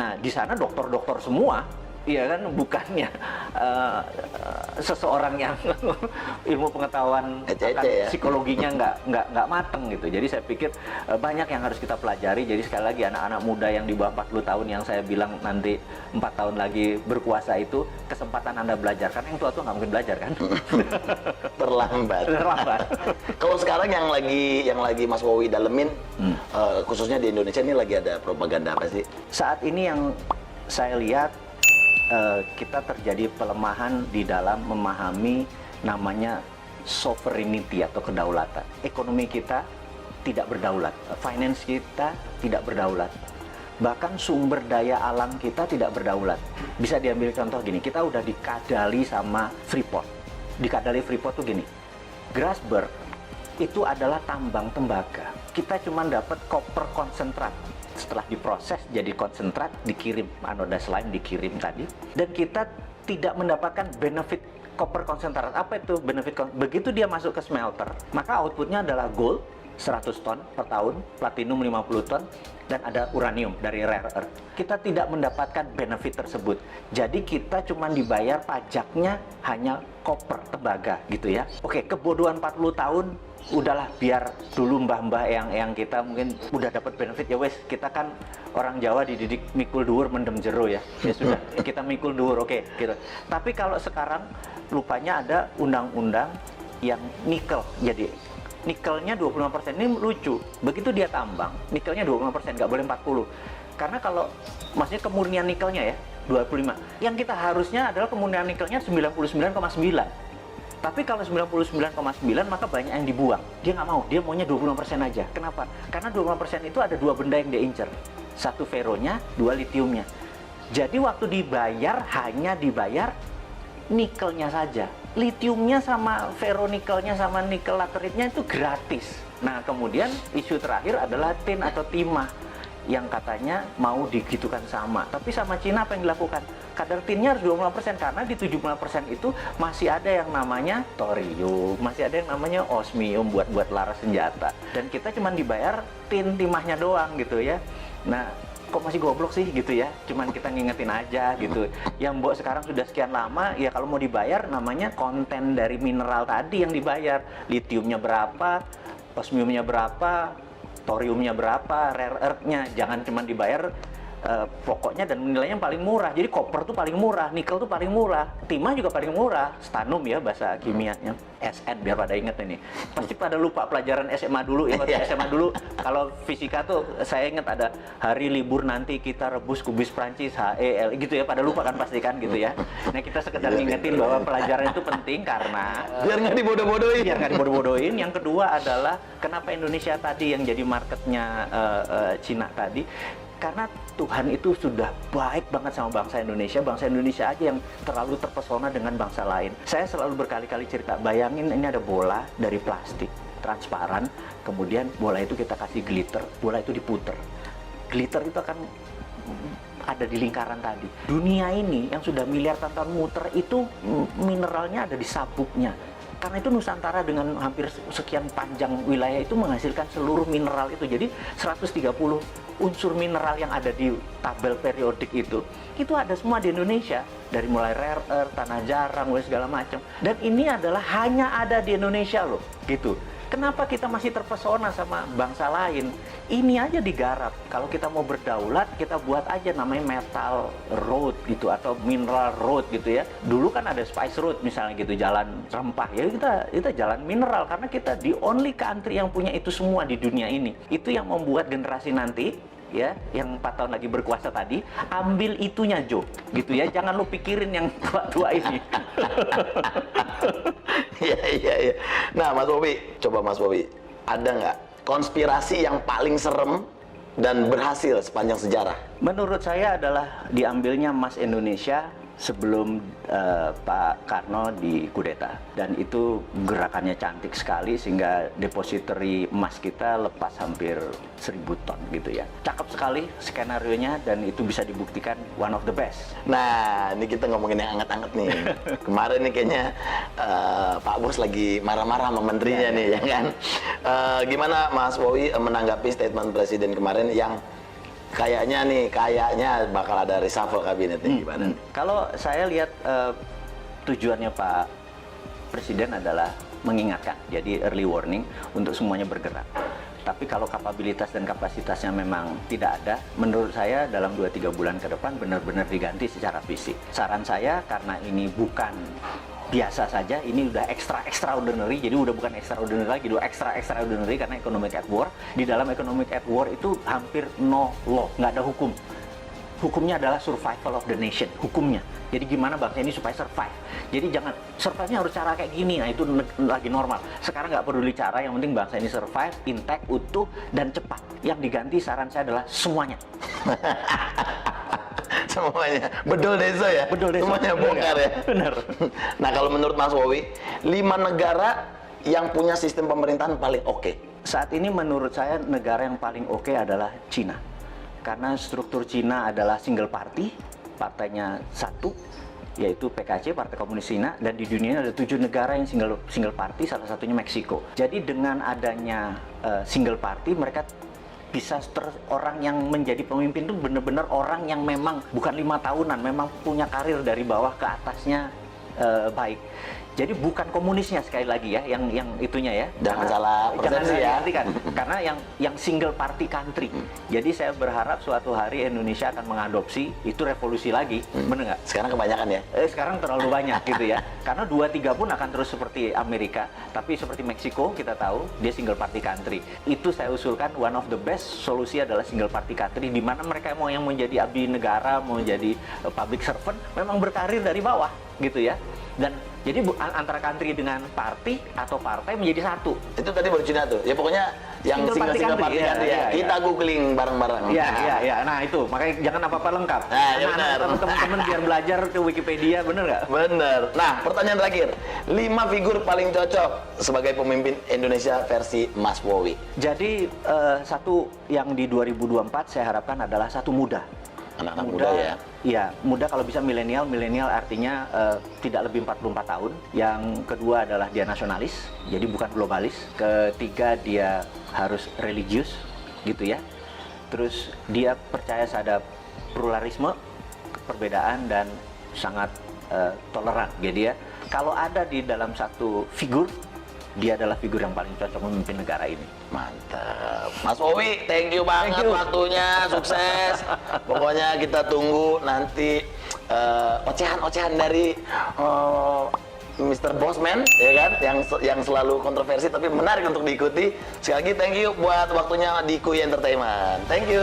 Nah, di sana dokter-dokter semua, iya kan, bukannya seseorang yang ilmu pengetahuan akan ya. psikologinya nggak mateng gitu. Jadi saya pikir banyak yang harus kita pelajari. Jadi sekali lagi anak-anak muda yang di bawah 40 tahun yang saya bilang nanti 4 tahun lagi berkuasa itu kesempatan Anda belajar. Karena yang tua-tua nggak mungkin belajar kan? Terlambat. Terlambat. Kalau sekarang yang lagi Mas Wowi dalemin, khususnya di Indonesia ini lagi ada propaganda apa sih? Saat ini yang saya lihat kita terjadi pelemahan di dalam memahami namanya sovereignty atau kedaulatan. Ekonomi kita tidak berdaulat, finance kita tidak berdaulat, bahkan sumber daya alam kita tidak berdaulat. Bisa diambil contoh gini, kita udah dikadali sama Freeport. Dikadali Freeport tuh gini, Grasberg itu adalah tambang tembaga. Kita cuma dapat koper konsentrat. Setelah diproses jadi konsentrat, dikirim anoda slime, dikirim tadi, dan kita tidak mendapatkan benefit koper konsentrat. Apa itu benefit? Begitu dia masuk ke smelter, maka outputnya adalah gold 100 ton per tahun, platinum 50 ton, dan ada uranium dari rare earth. Kita tidak mendapatkan benefit tersebut. Jadi kita cuma dibayar pajaknya hanya koper tembaga gitu ya. Oke, kebodohan 40 tahun udahlah, biar dulu mbah-mbah yang kita mungkin udah dapat benefit ya wes, kita kan orang Jawa dididik mikul dhuwur mendem jero ya sudah kita mikul dhuwur, oke gitu. Tapi kalau sekarang lupanya ada undang-undang yang nikel, jadi nikelnya 25%. Ini lucu, begitu dia tambang nikelnya 25%, nggak boleh 40, karena kalau maksudnya kemurnian nikelnya ya 25, yang kita harusnya adalah kemurnian nikelnya 99,9. Tapi kalau 99,9 maka banyak yang dibuang. Dia nggak mau, dia maunya 20% aja. Kenapa? Karena 20% itu ada dua benda yang dia incer. Satu feronya, dua litiumnya. Jadi waktu dibayar, hanya dibayar nikelnya saja. Litiumnya sama feronikelnya sama nikel lateritnya itu gratis. Nah kemudian isu terakhir adalah tin atau timah, yang katanya mau digitukan sama. Tapi sama Cina apa yang dilakukan? Kadar tinnya harus 25%, karena di 70% itu masih ada yang namanya thorium, masih ada yang namanya osmium buat laras senjata. Dan kita cuma dibayar tin timahnya doang gitu ya. Nah, kok masih goblok sih gitu ya, cuman kita ngingetin aja gitu. Yang mbok sekarang sudah sekian lama, ya kalau mau dibayar namanya konten dari mineral tadi yang dibayar. Litiumnya berapa, osmiumnya berapa, thoriumnya berapa, rare earth-nya. Jangan cuma dibayar pokoknya dan nilainya yang paling murah. Jadi koper tuh paling murah, nikel tuh paling murah, timah juga paling murah, stanum ya bahasa kimianya, SN biar pada inget ini. Pasti pada lupa pelajaran SMA dulu ya, waktu SMA dulu kalau fisika tuh saya inget ada hari libur nanti kita rebus kubis Prancis HEL gitu ya, pada lupa kan pasti kan gitu ya. Nah kita sekedar ngingetin bahwa pelajaran itu penting karena biar nggak dibodoh-bodohin. Biar nggak dibodoh-bodohin. Yang kedua adalah kenapa Indonesia tadi yang jadi marketnya Cina tadi, karena Tuhan itu sudah baik banget sama bangsa Indonesia. Bangsa Indonesia aja yang terlalu terpesona dengan bangsa lain. Saya selalu berkali-kali cerita, bayangin ini ada bola dari plastik transparan, kemudian bola itu kita kasih glitter, bola itu diputer. Glitter itu akan ada di lingkaran tadi. Dunia ini yang sudah miliar tahun muter itu mineralnya ada di sabuknya. Karena itu Nusantara dengan hampir sekian panjang wilayah itu menghasilkan seluruh mineral itu. Jadi 130 unsur mineral yang ada di tabel periodik itu ada semua di Indonesia. Dari mulai rare earth, tanah jarang, segala macam. Dan ini adalah hanya ada di Indonesia loh, gitu. Kenapa kita masih terpesona sama bangsa lain? Ini aja digarap. Kalau kita mau berdaulat, kita buat aja namanya metal road gitu atau mineral road gitu ya. Dulu kan ada spice road misalnya gitu, jalan rempah ya, kita jalan mineral karena kita the only country yang punya itu semua di dunia ini. Itu yang membuat generasi nanti ya, yang 4 tahun lagi berkuasa tadi, ambil itunya Jo, gitu ya. Jangan lu pikirin yang tua-tua ini. Iya. Nah, Mas Wowi, coba Mas Wowi, ada nggak konspirasi yang paling serem dan berhasil sepanjang sejarah? Menurut saya adalah diambilnya emas Indonesia sebelum Pak Karno dikudeta, dan itu gerakannya cantik sekali sehingga depository emas kita lepas hampir 1000 ton gitu ya. Cakep sekali skenarionya dan itu bisa dibuktikan one of the best. Nah, ini kita ngomongin yang anget-anget nih. Kemarin nih kayaknya Pak Bos lagi marah-marah sama menterinya nih, ya kan? Gimana Mas Wowi menanggapi statement Presiden kemarin yang kayaknya bakal ada reshuffle kabinetnya gimana? Kalau saya lihat tujuannya Pak Presiden adalah mengingatkan, jadi early warning untuk semuanya bergerak. Tapi kalau kapabilitas dan kapasitasnya memang tidak ada, menurut saya dalam 2-3 bulan ke depan benar-benar diganti secara fisik. Saran saya, karena ini bukan biasa saja, ini udah extraordinary, jadi udah bukan extraordinary lagi, udah extraordinary karena economic at war. Di dalam economic at war itu hampir no law, nggak ada hukum. Hukumnya adalah survival of the nation, hukumnya. Jadi gimana bangsa ini supaya survive. Jadi jangan, survive-nya harus cara kayak gini, nah itu lagi normal. Sekarang nggak peduli cara, yang penting bangsa ini survive, intact, utuh, dan cepat. Yang diganti saran saya adalah semuanya. Semuanya, bedol desa ya? Bedol desa. Semuanya bongkar ya? Benar. Nah kalau menurut Mas Wowi, 5 negara yang punya sistem pemerintahan paling oke. Saat ini menurut saya negara yang paling oke adalah Cina. Karena struktur Cina adalah single party, partainya satu, yaitu PKC, Partai Komunis Cina, dan di dunia ada 7 negara yang single party, salah satunya Meksiko. Jadi dengan adanya single party, mereka bisa orang yang menjadi pemimpin itu benar-benar orang yang memang bukan 5 tahunan, memang punya karir dari bawah ke atasnya baik. Jadi bukan komunisnya sekali lagi ya, yang itunya ya. Jangan salah persepsi ya. Diartikan. Karena yang single party country. Jadi saya berharap suatu hari Indonesia akan mengadopsi itu revolusi lagi, bener nggak? Sekarang kebanyakan ya. Sekarang terlalu banyak gitu ya. Karena 2-3 pun akan terus seperti Amerika, tapi seperti Meksiko kita tahu dia single party country. Itu saya usulkan one of the best solusi adalah single party country, di mana mereka mau yang menjadi abdi negara, mau jadi public servant, memang berkarir dari bawah gitu ya. Dan jadi antara country dengan party atau partai menjadi satu. Itu tadi baru Cina tuh. Ya pokoknya yang single party country ya. Kita googling bareng-bareng. Iya. Nah itu, makanya jangan apa-apa lengkap. Nah, ya benar. Teman-teman biar belajar ke Wikipedia, bener nggak? Bener. Nah, pertanyaan terakhir. 5 figur paling cocok sebagai pemimpin Indonesia versi Mas Wowi. Jadi satu yang di 2024 saya harapkan adalah satu muda. Anak-anak muda ya? Iya, muda kalau bisa milenial. Milenial artinya tidak lebih 44 tahun. Yang kedua adalah dia nasionalis, jadi bukan globalis. Ketiga dia harus religius, gitu ya. Terus dia percaya pada pluralisme, perbedaan, dan sangat toleran. Jadi ya, kalau ada di dalam satu figur, dia adalah figur yang paling cocok memimpin negara ini. Mantap. Mas Wowi, thank you banget waktunya, sukses. Pokoknya kita tunggu nanti ocehan-ocehan dari Mr. Bossman, ya kan, yang selalu kontroversi tapi menarik untuk diikuti. Sekali lagi thank you buat waktunya di Kuy Entertainment. Thank you.